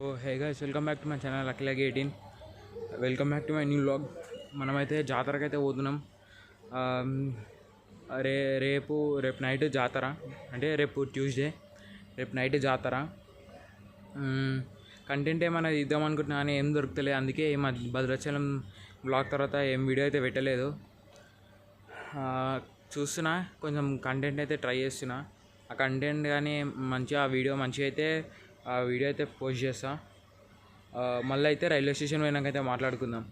Oh hey guys, welcome back to my channel lucky vlog 18. Welcome back to my new vlog. మనమైతే జాతరకి అయితే పోతున్నాం. రేపు నైట్ జాతర, అంటే రేపు ట్యూస్డే, రేపు నైట్ జాతర. కంటెంట్ ఏమైనా ఇద్దాం అనుకుంటున్నా కానీ ఏం దొరుకుతలేదు. అందుకే మా భద్రాచలం బ్లాగ్ తర్వాత ఏం వీడియో అయితే పెట్టలేదు. చూస్తున్నా, కొంచెం కంటెంట్ అయితే ట్రై చేస్తున్నా. ఆ కంటెంట్ కానీ మంచిగా ఆ వీడియో అయితే పోస్ట్ చేస్తా. మళ్ళీ అయితే రైల్వే స్టేషన్ పోయినాకైతే మాట్లాడుకుందాం.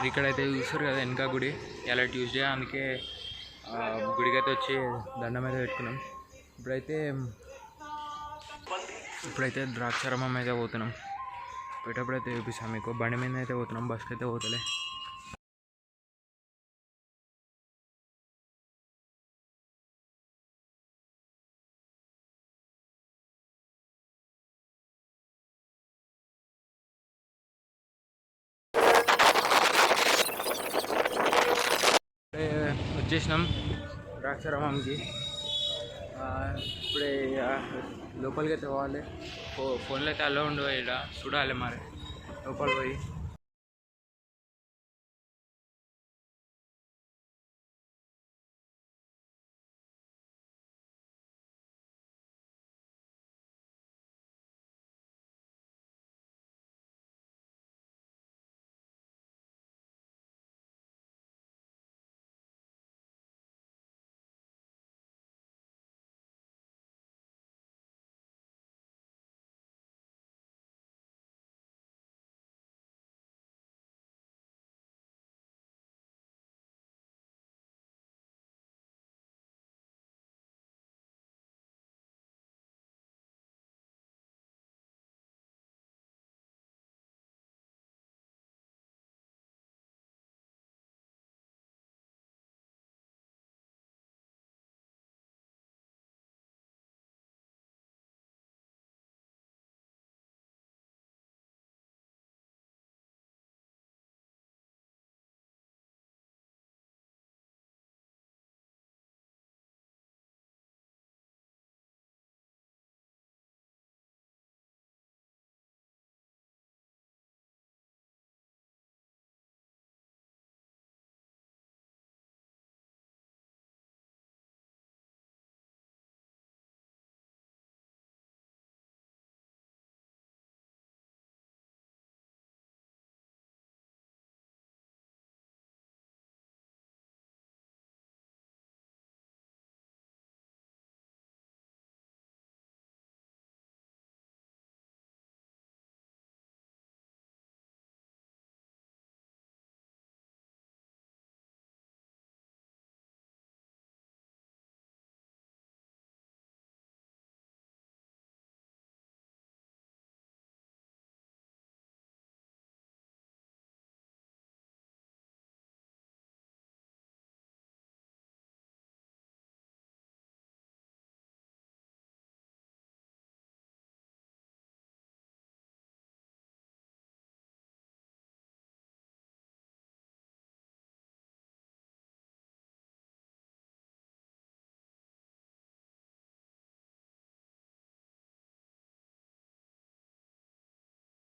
ఇక్కడైతే చూస్తారు కదా వెనక గుడి, ఇలా ట్యూస్డే, అందుకే గుడికి అయితే వచ్చి దండం అయితే పెట్టుకున్నాం. ఇప్పుడైతే ద్రాక్షారామం అయితే పోతున్నాం. పోయేటప్పుడైతే చూపిస్తాం మీకు. బండి మీద అయితే పోతున్నాం, బస్కి అయితే పోతలే. వచ్చేసినాం ద్రాక్షారామంకి. ఇప్పుడే లోపలికి అయితే పోవాలి. ఫోన్లో అయితే అలా ఉండవు, ఇక్కడ చూడాలి మరి లోపల పోయి.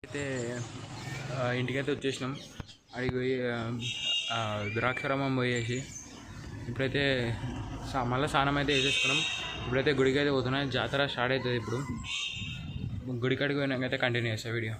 అయితే ఇంటికైతే వచ్చేసినాం. అడిగి పోయి ద్రాక్షారామం పోయేసి ఇప్పుడైతే మళ్ళీ స్నానం అయితే వేసేసుకున్నాం. ఇప్పుడైతే గుడికి అయితే పోతున్నాం. జాతర స్టార్ట్ అవుతుంది. ఇప్పుడు గుడికాడికి పోయినాకైతే కంటిన్యూ చేస్తా వీడియో.